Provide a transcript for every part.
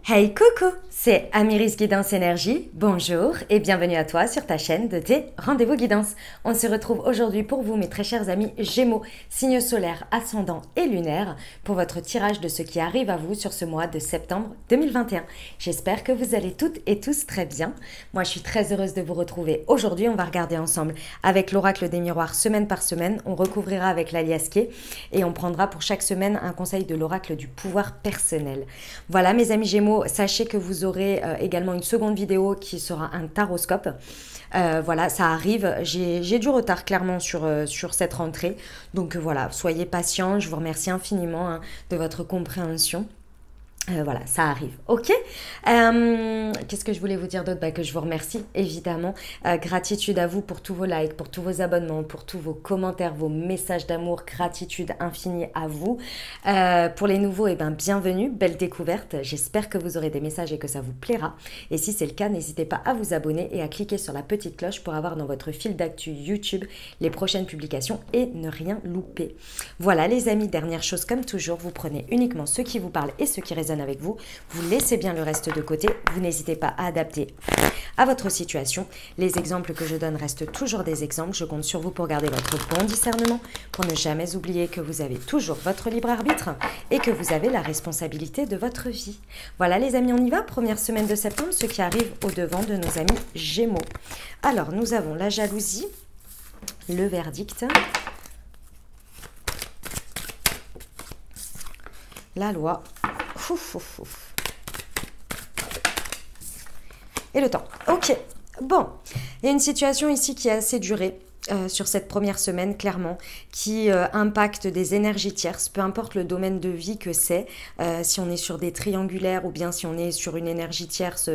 Hey coucou, c'est Amiris Guidance Énergie, bonjour et bienvenue à toi sur ta chaîne de tes rendez-vous guidance. On se retrouve aujourd'hui pour vous mes très chers amis Gémeaux, signes solaires, ascendants et lunaires pour votre tirage de ce qui arrive à vous sur ce mois de septembre 2021. J'espère que vous allez toutes et tous très bien. Moi je suis très heureuse de vous retrouver. Aujourd'hui on va regarder ensemble avec l'oracle des miroirs semaine par semaine, on recouvrira avec l'aliasqué et on prendra pour chaque semaine un conseil de l'oracle du pouvoir personnel. Voilà mes amis Gémeaux, sachez que vous aurez également une seconde vidéo qui sera un taroscope. Voilà, ça arrive. J'ai du retard clairement sur cette rentrée. Donc voilà, soyez patients. Je vous remercie infiniment de votre compréhension. Voilà, ça arrive, ok. Qu'est-ce que je voulais vous dire d'autre? Que je vous remercie, évidemment. Gratitude à vous pour tous vos likes, pour tous vos abonnements, pour tous vos commentaires, vos messages d'amour. Gratitude infinie à vous. Pour les nouveaux, bienvenue, belle découverte. J'espère que vous aurez des messages et que ça vous plaira. Et si c'est le cas, n'hésitez pas à vous abonner et à cliquer sur la petite cloche pour avoir dans votre fil d'actu YouTube les prochaines publications et ne rien louper. Voilà les amis, dernière chose comme toujours, vous prenez uniquement ce qui vous parle et ce qui résonne avec vous, vous laissez bien le reste de côté, vous n'hésitez pas à adapter à votre situation. Les exemples que je donne restent toujours des exemples, je compte sur vous pour garder votre bon discernement, pour ne jamais oublier que vous avez toujours votre libre arbitre et que vous avez la responsabilité de votre vie. Voilà les amis, on y va, première semaine de septembre, ce qui arrive au devant de nos amis Gémeaux. Alors nous avons la jalousie, le verdict, la loi, et le temps. Ok, bon, il y a une situation ici qui est assez durée sur cette première semaine, clairement, qui impacte des énergies tierces, peu importe le domaine de vie que c'est, si on est sur des triangulaires ou bien si on est sur une énergie tierce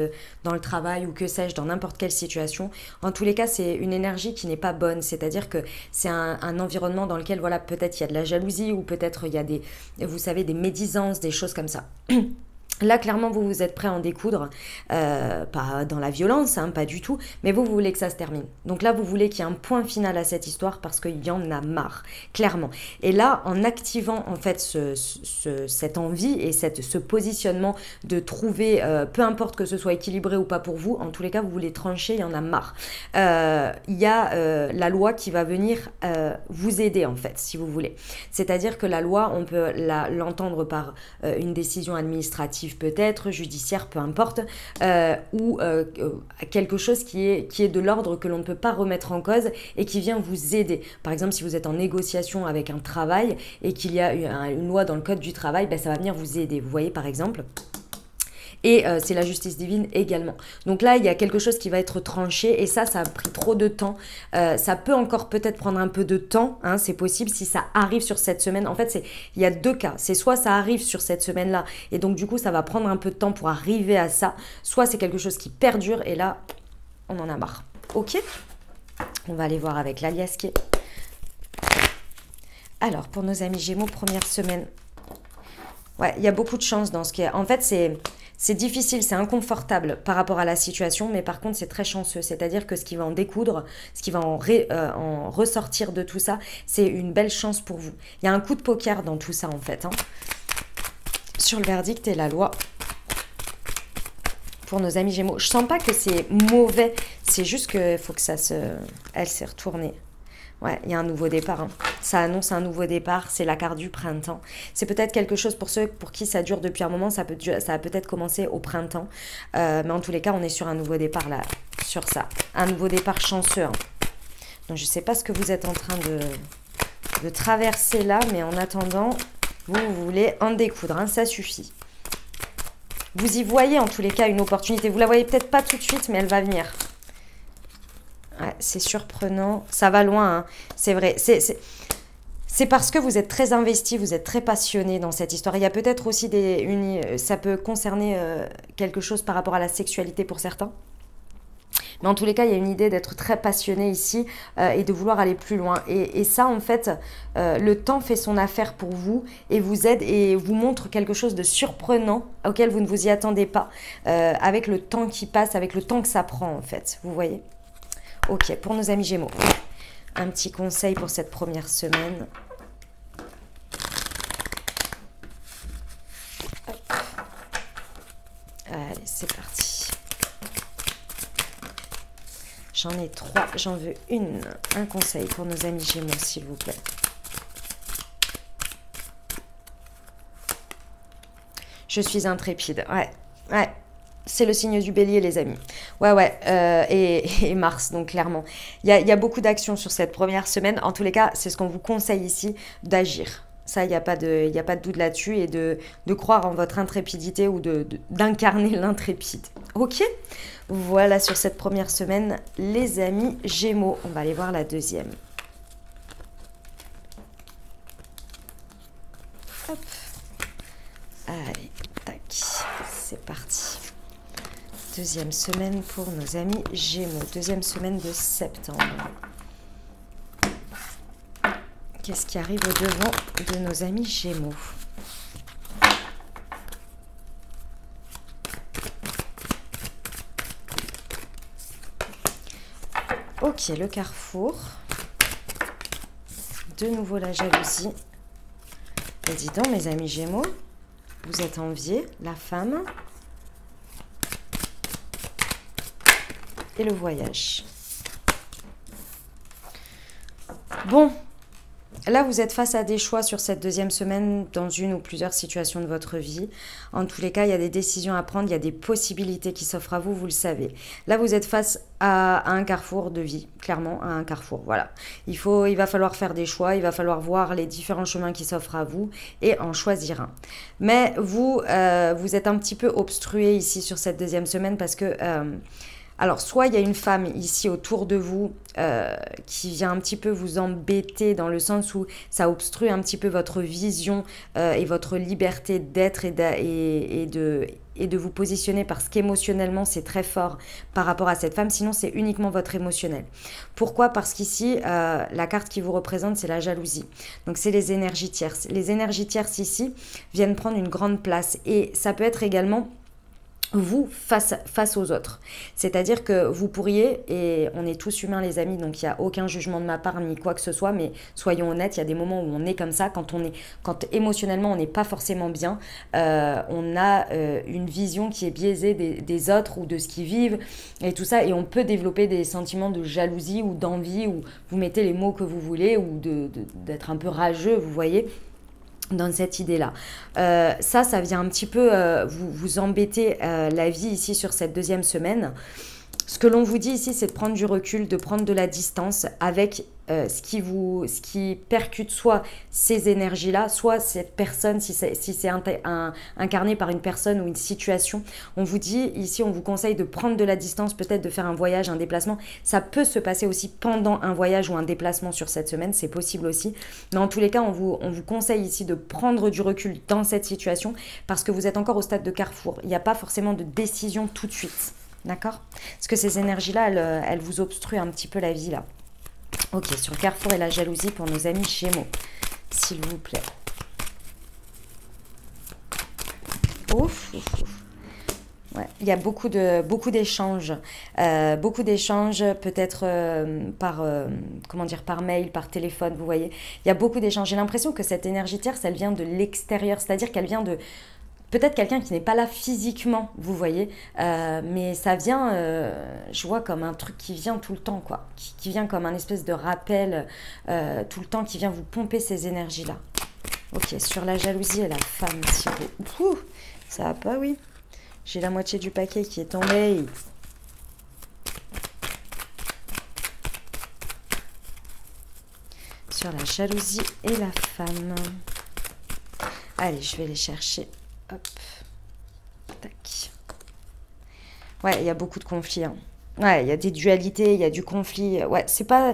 dans le travail ou que sais-je, dans n'importe quelle situation. En tous les cas, c'est une énergie qui n'est pas bonne, c'est-à-dire que c'est un environnement dans lequel, voilà, peut-être il y a de la jalousie ou peut-être il y a des, vous savez, des médisances, des choses comme ça. Là, clairement, vous vous êtes prêt à en découdre, pas dans la violence, pas du tout, mais vous voulez que ça se termine. Donc là, vous voulez qu'il y ait un point final à cette histoire parce qu'il y en a marre, clairement. Et là, en activant en fait cette envie et ce positionnement de trouver, peu importe que ce soit équilibré ou pas pour vous, en tous les cas, vous voulez trancher, il y en a marre. Il y a la loi qui va venir vous aider en fait, si vous voulez. C'est-à-dire que la loi, on peut l'entendre par une décision administrative, peut-être, judiciaire, peu importe, ou quelque chose qui est de l'ordre que l'on ne peut pas remettre en cause et qui vient vous aider. Par exemple, si vous êtes en négociation avec un travail et qu'il y a une loi dans le code du travail, ça va venir vous aider. Vous voyez, par exemple. Et c'est la justice divine également. Donc là, il y a quelque chose qui va être tranché et ça a pris trop de temps. Ça peut encore peut-être prendre un peu de temps, c'est possible si ça arrive sur cette semaine. En fait, il y a deux cas. C'est soit ça arrive sur cette semaine-là et donc du coup, ça va prendre un peu de temps pour arriver à ça. Soit c'est quelque chose qui perdure et là, on en a marre. Ok ? On va aller voir avec l'aliasqué. Alors, pour nos amis Gémeaux, première semaine. Ouais, il y a beaucoup de chance dans ce qui est... En fait, c'est difficile, c'est inconfortable par rapport à la situation, mais par contre, c'est très chanceux. C'est-à-dire que ce qui va en découdre, ce qui va en ressortir de tout ça, c'est une belle chance pour vous. Il y a un coup de poker dans tout ça, en fait. Sur le verdict et la loi pour nos amis Gémeaux. Je sens pas que c'est mauvais, c'est juste qu'il faut que ça se... Elle s'est retournée. Ouais, il y a un nouveau départ. Ça annonce un nouveau départ, c'est la carte du printemps. C'est peut-être quelque chose pour ceux pour qui ça dure depuis un moment, ça a peut-être commencé au printemps. Mais en tous les cas, on est sur un nouveau départ là, sur ça. Un nouveau départ chanceux. Donc je ne sais pas ce que vous êtes en train de traverser là, mais en attendant, vous voulez en découdre, ça suffit. Vous y voyez en tous les cas une opportunité. Vous la voyez peut-être pas tout de suite, mais elle va venir. Ouais, c'est surprenant, ça va loin, c'est vrai. C'est parce que vous êtes très investi, vous êtes très passionné dans cette histoire. Il y a peut-être aussi ça peut concerner quelque chose par rapport à la sexualité pour certains. Mais en tous les cas, il y a une idée d'être très passionné ici et de vouloir aller plus loin. Et ça, en fait, le temps fait son affaire pour vous et vous aide et vous montre quelque chose de surprenant auquel vous ne vous y attendez pas avec le temps qui passe, avec le temps que ça prend, en fait. Vous voyez ? Ok, pour nos amis Gémeaux, un petit conseil pour cette première semaine. Allez, c'est parti. J'en ai 3, j'en veux une. Un conseil pour nos amis Gémeaux, s'il vous plaît. Je suis intrépide, ouais. C'est le signe du bélier, les amis. Ouais, et Mars, donc clairement. Il y a beaucoup d'actions sur cette première semaine. En tous les cas, c'est ce qu'on vous conseille ici, d'agir. Ça, il n'y a pas de doute là-dessus et de croire en votre intrépidité ou d'incarner l'intrépide. Ok? Voilà sur cette première semaine, les amis Gémeaux. On va aller voir la deuxième. Hop. Allez, tac. C'est parti. Deuxième semaine pour nos amis Gémeaux. Deuxième semaine de septembre. Qu'est-ce qui arrive au devant de nos amis Gémeaux? Ok, le carrefour. De nouveau la jalousie. Et dis donc, mes amis Gémeaux, vous êtes enviés, la femme. Et le voyage. Bon, là vous êtes face à des choix sur cette deuxième semaine dans une ou plusieurs situations de votre vie. En tous les cas, il y a des décisions à prendre, il y a des possibilités qui s'offrent à vous, vous le savez. Là vous êtes face à un carrefour de vie, clairement à un carrefour, voilà. Il va falloir faire des choix, il va falloir voir les différents chemins qui s'offrent à vous et en choisir un. Mais vous êtes un petit peu obstrué ici sur cette deuxième semaine parce que... alors, soit il y a une femme ici autour de vous qui vient un petit peu vous embêter dans le sens où ça obstrue un petit peu votre vision et votre liberté d'être et de vous positionner parce qu'émotionnellement, c'est très fort par rapport à cette femme. Sinon, c'est uniquement votre émotionnel. Pourquoi? Parce qu'ici, la carte qui vous représente, c'est la jalousie. Donc, c'est les énergies tierces. Les énergies tierces ici viennent prendre une grande place. Et ça peut être également... vous face aux autres. C'est-à-dire que vous pourriez, et on est tous humains les amis, donc il n'y a aucun jugement de ma part ni quoi que ce soit, mais soyons honnêtes, il y a des moments où on est comme ça, quand émotionnellement on n'est pas forcément bien, on a une vision qui est biaisée des autres ou de ce qu'ils vivent et tout ça, et on peut développer des sentiments de jalousie ou d'envie, ou vous mettez les mots que vous voulez, ou d'être un peu rageux, vous voyez, dans cette idée-là. Ça vient un petit peu vous embêter la vie ici sur cette deuxième semaine. Ce que l'on vous dit ici, c'est de prendre du recul, de prendre de la distance avec ce qui percute soit ces énergies-là, soit cette personne, si c'est incarné par une personne ou une situation. On vous dit ici, on vous conseille de prendre de la distance, peut-être de faire un voyage, un déplacement. Ça peut se passer aussi pendant un voyage ou un déplacement sur cette semaine, c'est possible aussi. Mais en tous les cas, on vous conseille ici de prendre du recul dans cette situation parce que vous êtes encore au stade de carrefour. Il n'y a pas forcément de décision tout de suite. D'accord? Parce que ces énergies-là, elles vous obstruent un petit peu la vie, là. Ok, sur le carrefour et la jalousie pour nos amis Gémeaux, s'il vous plaît. Ouf. Ouais, il y a beaucoup d'échanges, peut-être par mail, par téléphone, vous voyez. Il y a beaucoup d'échanges. J'ai l'impression que cette énergie tierce, elle vient de l'extérieur, c'est-à-dire qu'elle vient de... Peut-être quelqu'un qui n'est pas là physiquement, vous voyez, mais ça vient, je vois comme un truc qui vient tout le temps, quoi. Qui vient comme un espèce de rappel tout le temps, qui vient vous pomper ces énergies-là. Ok, sur la jalousie et la femme, si vous... Ouh, ça va pas, oui. J'ai la moitié du paquet qui est tombé. Sur la jalousie et la femme. Allez, je vais les chercher. Hop. Tac. Ouais, il y a beaucoup de conflits. Hein. Ouais, il y a des dualités, il y a du conflit. Ouais, c'est pas...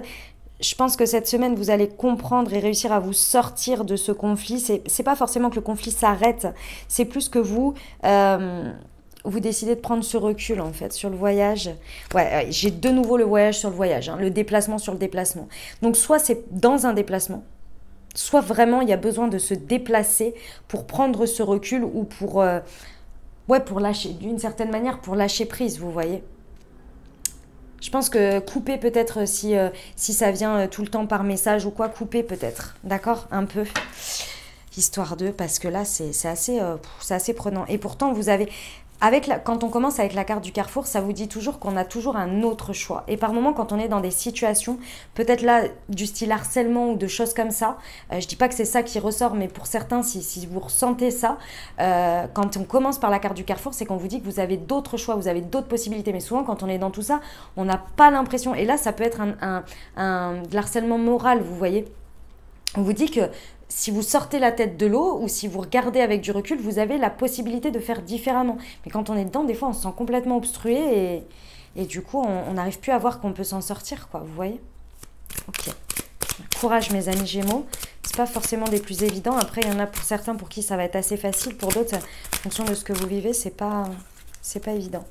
Je pense que cette semaine, vous allez comprendre et réussir à vous sortir de ce conflit. C'est pas forcément que le conflit s'arrête. C'est plus que vous... vous décidez de prendre ce recul, en fait, sur le voyage. Ouais, j'ai de nouveau le voyage sur le voyage. Hein, le déplacement sur le déplacement. Donc, soit c'est dans un déplacement, soit vraiment il y a besoin de se déplacer pour prendre ce recul ou pour lâcher, d'une certaine manière, pour lâcher prise, vous voyez. Je pense que couper peut-être si ça vient tout le temps par message ou quoi, couper peut-être, d'accord, un peu, histoire de, parce que là c'est assez prenant. Et pourtant vous avez, Quand on commence avec la carte du carrefour, ça vous dit toujours qu'on a toujours un autre choix. Et par moment, quand on est dans des situations, peut-être là, du style harcèlement ou de choses comme ça, je dis pas que c'est ça qui ressort, mais pour certains, si vous ressentez ça, quand on commence par la carte du carrefour, c'est qu'on vous dit que vous avez d'autres choix, vous avez d'autres possibilités. Mais souvent, quand on est dans tout ça, on n'a pas l'impression. Et là, ça peut être de l'harcèlement moral, vous voyez. On vous dit que si vous sortez la tête de l'eau ou si vous regardez avec du recul, vous avez la possibilité de faire différemment. Mais quand on est dedans, des fois, on se sent complètement obstrué et du coup, on n'arrive plus à voir qu'on peut s'en sortir, quoi. Vous voyez? Ok. Courage, mes amis Gémeaux. C'est pas forcément des plus évidents. Après, il y en a pour certains pour qui ça va être assez facile. Pour d'autres, en fonction de ce que vous vivez, c'est pas évident.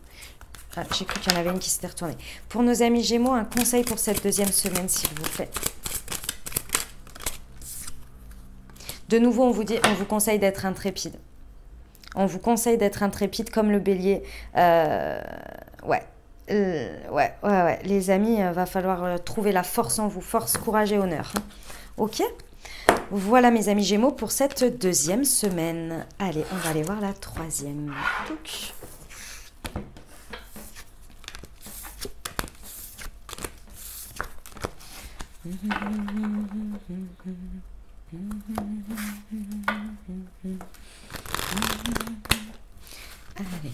Ah, j'ai cru qu'il y en avait une qui s'était retournée. Pour nos amis Gémeaux, un conseil pour cette deuxième semaine, s'il vous plaît. De nouveau, on vous conseille d'être intrépide. On vous conseille d'être intrépide comme le bélier. Ouais. Les amis, va falloir trouver la force en vous. Force, courage et honneur. Hein. Ok? Voilà mes amis Gémeaux pour cette deuxième semaine. Allez, on va aller voir la troisième. Touc. Allez.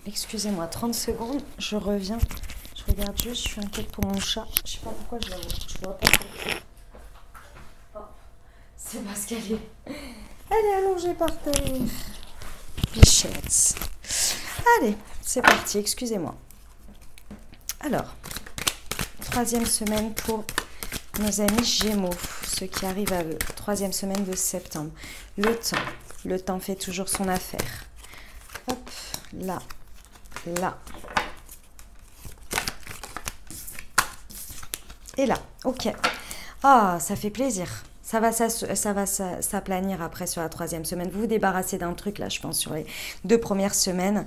Excusez-moi, 30 secondes, je reviens. Je regarde juste, je suis inquiète pour mon chat. Je sais pas pourquoi je vois pas sortir. Oh, c'est parce qu'elle est allongée par terre. Bichette. Allez, c'est parti, excusez-moi. Alors, troisième semaine pour nos amis Gémeaux, ceux qui arrivent à eux. Troisième semaine de septembre. Le temps fait toujours son affaire. Hop, là, là. Et là, ok. Ah, ça fait plaisir. Ça va s'aplanir après sur la troisième semaine. Vous vous débarrassez d'un truc là, je pense, sur les 2 premières semaines.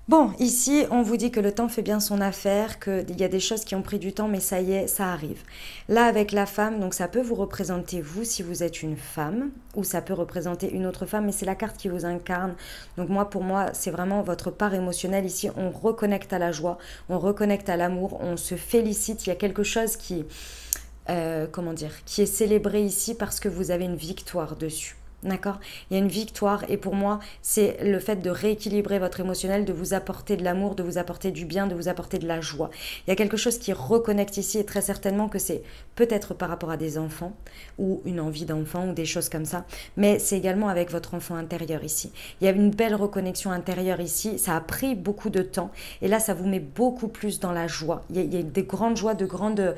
Bon, ici, on vous dit que le temps fait bien son affaire, qu'il y a des choses qui ont pris du temps, mais ça y est, ça arrive. Là, avec la femme, donc ça peut vous représenter vous, si vous êtes une femme, ou ça peut représenter une autre femme, mais c'est la carte qui vous incarne. Donc pour moi, c'est vraiment votre part émotionnelle. Ici, on reconnecte à la joie, on reconnecte à l'amour, on se félicite. Il y a quelque chose qui est célébré ici parce que vous avez une victoire dessus. D'accord? Il y a une victoire et pour moi, c'est le fait de rééquilibrer votre émotionnel, de vous apporter de l'amour, de vous apporter du bien, de vous apporter de la joie. Il y a quelque chose qui reconnecte ici et très certainement que c'est peut-être par rapport à des enfants ou une envie d'enfant ou des choses comme ça, mais c'est également avec votre enfant intérieur ici. Il y a une belle reconnexion intérieure ici, ça a pris beaucoup de temps et là, ça vous met beaucoup plus dans la joie. Il y a des grandes joies, de grandes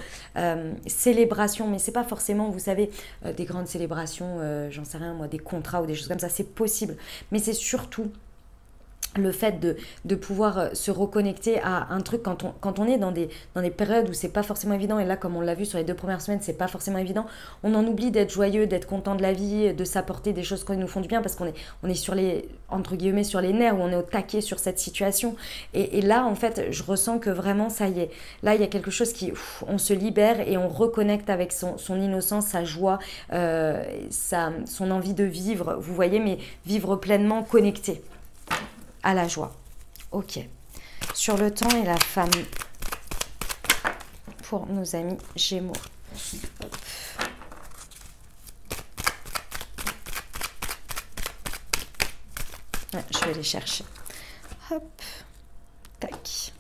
célébrations, mais c'est pas forcément, vous savez, des grandes célébrations, j'en sais rien moi, des contrats ou des choses comme ça, c'est possible. Mais c'est surtout le fait de pouvoir se reconnecter à un truc quand on est dans des périodes où c'est pas forcément évident, et là comme on l'a vu sur les 2 premières semaines, c'est pas forcément évident, on en oublie d'être joyeux, d'être content de la vie, de s'apporter des choses qui nous font du bien parce qu'on est sur les, entre guillemets, sur les nerfs, où on est au taquet sur cette situation et là en fait je ressens que vraiment ça y est, là il y a quelque chose qui, on se libère et on reconnecte avec son innocence, sa joie, son envie de vivre, vous voyez, mais vivre pleinement connecté à la joie. Ok. Sur le temps et la famille. Pour nos amis Gémeaux. Hop. Ouais, je vais les chercher. Hop. Tac.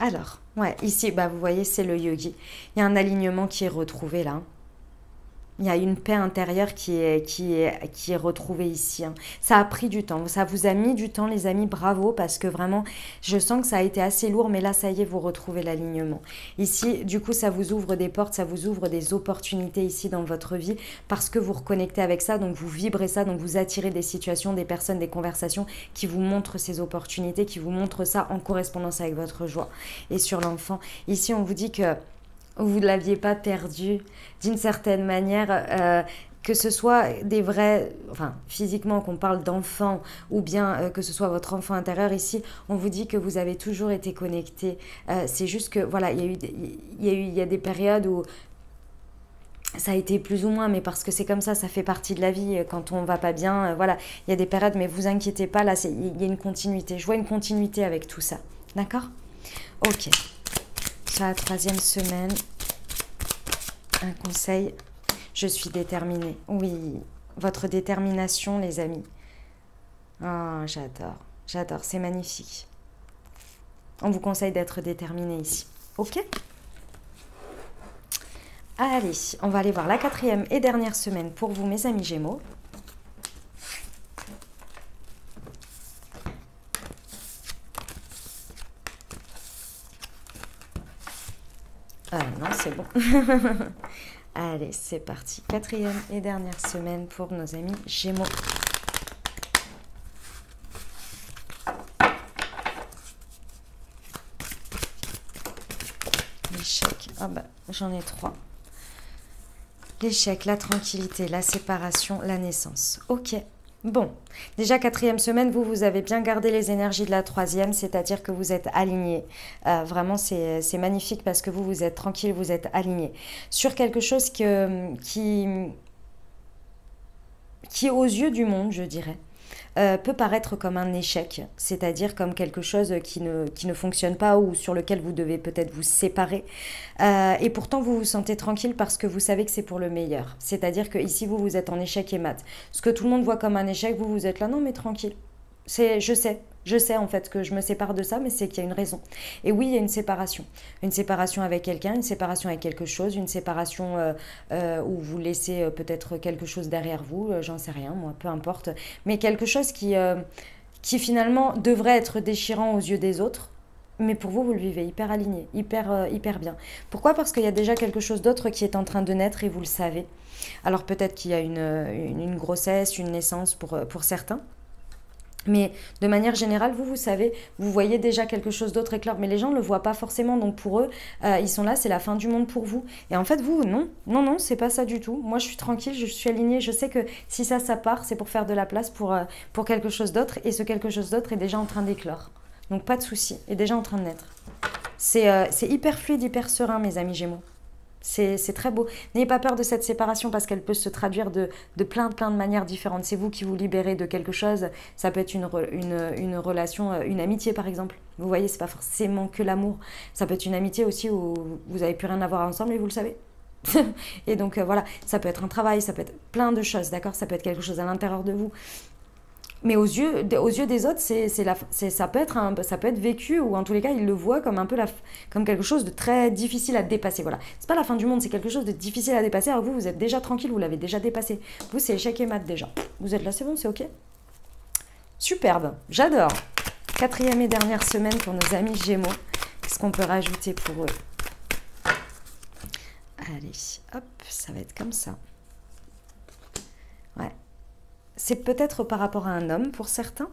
Alors, ouais, ici, vous voyez, c'est le yogi. Il y a un alignement qui est retrouvé là. Il y a une paix intérieure qui est retrouvée ici. Hein. Ça a pris du temps. Ça vous a mis du temps, les amis. Bravo, parce que vraiment, je sens que ça a été assez lourd, mais là, ça y est, vous retrouvez l'alignement. Ici, du coup, ça vous ouvre des portes, ça vous ouvre des opportunités ici dans votre vie, parce que vous reconnectez avec ça, donc vous vibrez ça, donc vous attirez des situations, des personnes, des conversations qui vous montrent ces opportunités, qui vous montrent ça en correspondance avec votre joie. Et sur l'enfant, ici, on vous dit que vous ne l'aviez pas perdu d'une certaine manière, que ce soit des vrais, enfin physiquement qu'on parle d'enfant ou bien que ce soit votre enfant intérieur ici, on vous dit que vous avez toujours été connecté. C'est juste que voilà, il y a des périodes où Ça a été plus ou moins, mais parce que c'est comme ça fait partie de la vie. Quand on va pas bien, voilà, il y a des périodes, mais vous inquiétez pas, là, il y a une continuité. Je vois une continuité avec tout ça. D'accord? Ok. Sur la 3e semaine, un conseil. Je suis déterminée. Oui, votre détermination, les amis. Oh, j'adore. J'adore, c'est magnifique. On vous conseille d'être déterminé ici. Ok? Allez, on va aller voir la 4e et dernière semaine pour vous, mes amis Gémeaux. Non, c'est bon. Allez, c'est parti. 4e et dernière semaine pour nos amis Gémeaux. L'échec. Ah bah, j'en ai 3. L'échec, la tranquillité, la séparation, la naissance. Ok. Bon, déjà 4e semaine, vous avez bien gardé les énergies de la 3e, c'est-à-dire que vous êtes alignés. Vraiment, c'est magnifique parce que vous êtes tranquille, vous êtes alignés. Sur quelque chose qui aux yeux du monde, je dirais, peut paraître comme un échec, c'est-à-dire comme quelque chose qui ne fonctionne pas ou sur lequel vous devez peut-être vous séparer. Et pourtant, vous vous sentez tranquille parce que vous savez que c'est pour le meilleur. C'est-à-dire que ici, vous êtes en échec et mat. Ce que tout le monde voit comme un échec, vous êtes là, non mais tranquille. Je sais en fait que je me sépare de ça, mais c'est qu'il y a une raison. Et oui, il y a une séparation. Une séparation avec quelqu'un, une séparation avec quelque chose, une séparation où vous laissez peut-être quelque chose derrière vous, j'en sais rien, moi, peu importe. Mais quelque chose qui finalement devrait être déchirant aux yeux des autres. Mais pour vous, vous le vivez hyper aligné, hyper bien. Pourquoi? Parce qu'il y a déjà quelque chose d'autre qui est en train de naître et vous le savez. Alors peut-être qu'il y a une grossesse, une naissance pour certains. Mais de manière générale, vous savez, vous voyez déjà quelque chose d'autre éclore, mais les gens ne le voient pas forcément, donc pour eux, ils sont là, c'est la fin du monde pour vous. Et en fait, vous, non, c'est pas ça du tout. Moi, je suis tranquille, je suis alignée, je sais que si ça part, c'est pour faire de la place pour quelque chose d'autre, et ce quelque chose d'autre est déjà en train d'éclore. Donc pas de souci, est déjà en train de naître. C'est hyper fluide, hyper serein, mes amis Gémeaux. C'est très beau. N'ayez pas peur de cette séparation parce qu'elle peut se traduire de plein de manières différentes. C'est vous qui vous libérez de quelque chose. Ça peut être une relation, une amitié par exemple. Vous voyez, c'est pas forcément que l'amour. Ça peut être une amitié aussi où vous n'avez plus rien à voir ensemble et vous le savez. Et donc voilà, ça peut être un travail, ça peut être plein de choses, d'accord? Ça peut être quelque chose à l'intérieur de vous. Mais aux yeux des autres, ça peut être vécu, ou en tous les cas, ils le voient comme un peu comme quelque chose de très difficile à dépasser. Voilà. C'est pas la fin du monde, c'est quelque chose de difficile à dépasser. Alors vous êtes déjà tranquille, vous l'avez déjà dépassé. Vous, c'est échec et mat déjà. Vous êtes là, c'est bon, c'est ok. Superbe, j'adore. 4e et dernière semaine pour nos amis Gémeaux. Qu'est-ce qu'on peut rajouter pour eux? Allez, hop, ça va être comme ça. Ouais. C'est peut-être par rapport à un homme pour certains.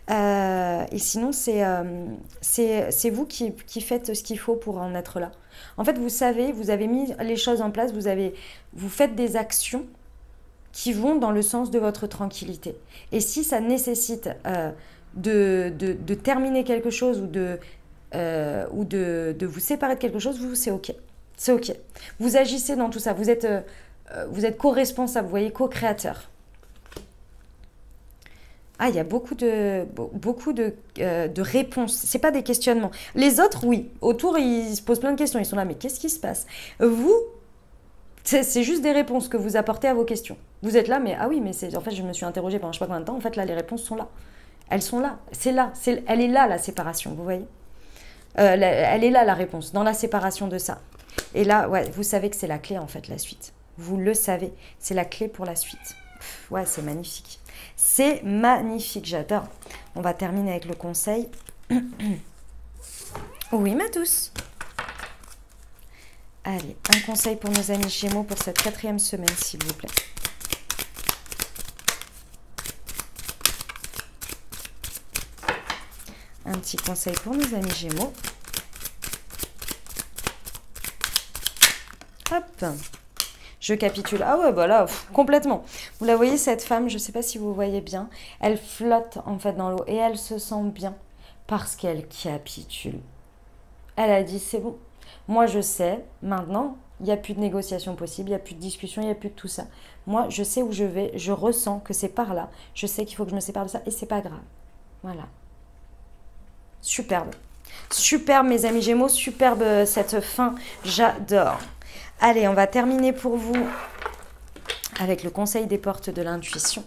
Et sinon, c'est vous qui faites ce qu'il faut pour en être là. En fait, vous savez, vous avez mis les choses en place, vous faites des actions qui vont dans le sens de votre tranquillité. Et si ça nécessite de terminer quelque chose ou de vous séparer de quelque chose, c'est ok. C'est ok. Vous agissez dans tout ça. Vous êtes co-responsable, vous voyez, co-créateur. Ah, il y a beaucoup de réponses. C'est pas des questionnements. Les autres, oui. Autour, ils se posent plein de questions. Ils sont là, mais qu'est-ce qui se passe? Vous, c'est juste des réponses que vous apportez à vos questions. Vous êtes là, mais ah oui, mais en fait, je me suis interrogée pendant je sais pas combien de temps. En fait, là, les réponses sont là. Elles sont là. C'est là. Elle est là, la séparation, vous voyez? Elle est là, la réponse, dans la séparation de ça. Et là, ouais, vous savez que c'est la clé, en fait, la suite. Vous le savez. C'est la clé pour la suite. Ouais, c'est magnifique. C'est magnifique, j'adore. On va terminer avec le conseil. Oui, ma douce. Allez, un conseil pour nos amis Gémeaux pour cette 4e semaine, s'il vous plaît. Un petit conseil pour nos amis Gémeaux. Hop. Je capitule. Ah ouais, bah là, complètement. Vous la voyez, cette femme, je ne sais pas si vous voyez bien, elle flotte en fait dans l'eau et elle se sent bien parce qu'elle capitule. Elle a dit, c'est bon. Moi, je sais maintenant il n'y a plus de négociation possible, il n'y a plus de discussion, il n'y a plus de tout ça. Moi, je sais où je vais, je ressens que c'est par là, je sais qu'il faut que je me sépare de ça et c'est pas grave. Voilà. Superbe. Superbe, mes amis Gémeaux, superbe cette fin, j'adore. Allez, on va terminer pour vous avec le conseil des portes de l'intuition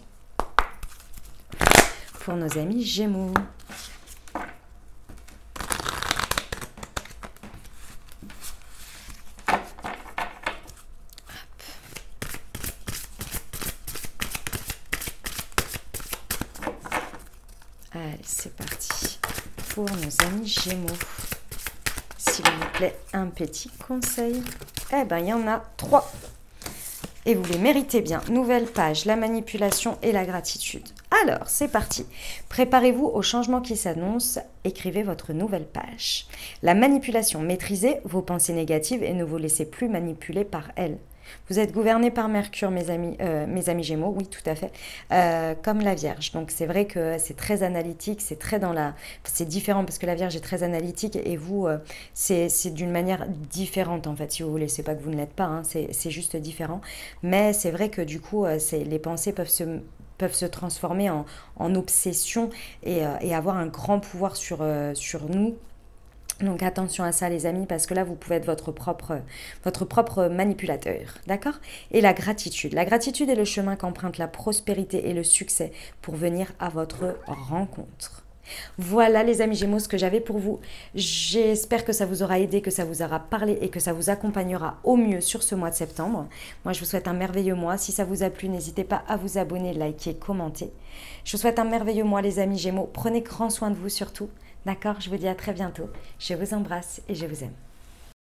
pour nos amis Gémeaux. Allez, c'est parti pour nos amis Gémeaux. S'il vous plaît, un petit conseil. Eh ben, il y en a 3. Et vous les méritez bien. Nouvelle page, la manipulation et la gratitude. Alors, c'est parti. Préparez-vous au changement qui s'annonce. Écrivez votre nouvelle page. La manipulation. Maîtrisez vos pensées négatives et ne vous laissez plus manipuler par elles. Vous êtes gouverné par Mercure, mes amis Gémeaux, oui, tout à fait, comme la Vierge. Donc, c'est vrai que c'est très analytique, c'est très dans la... C'est différent parce que la Vierge est très analytique et vous, c'est d'une manière différente, en fait, si vous voulez. C'est pas que vous ne l'êtes pas, hein, c'est juste différent. Mais c'est vrai que, du coup, les pensées peuvent se transformer en obsession et avoir un grand pouvoir sur nous. Donc attention à ça les amis, parce que là vous pouvez être votre propre manipulateur, d'accord? Et la gratitude. La gratitude est le chemin qu'emprunte la prospérité et le succès pour venir à votre rencontre. Voilà les amis Gémeaux ce que j'avais pour vous. J'espère que ça vous aura aidé, que ça vous aura parlé et que ça vous accompagnera au mieux sur ce mois de septembre. Moi je vous souhaite un merveilleux mois. Si ça vous a plu, n'hésitez pas à vous abonner, liker, commenter. Je vous souhaite un merveilleux mois les amis Gémeaux. Prenez grand soin de vous surtout. D'accord, je vous dis à très bientôt. Je vous embrasse et je vous aime.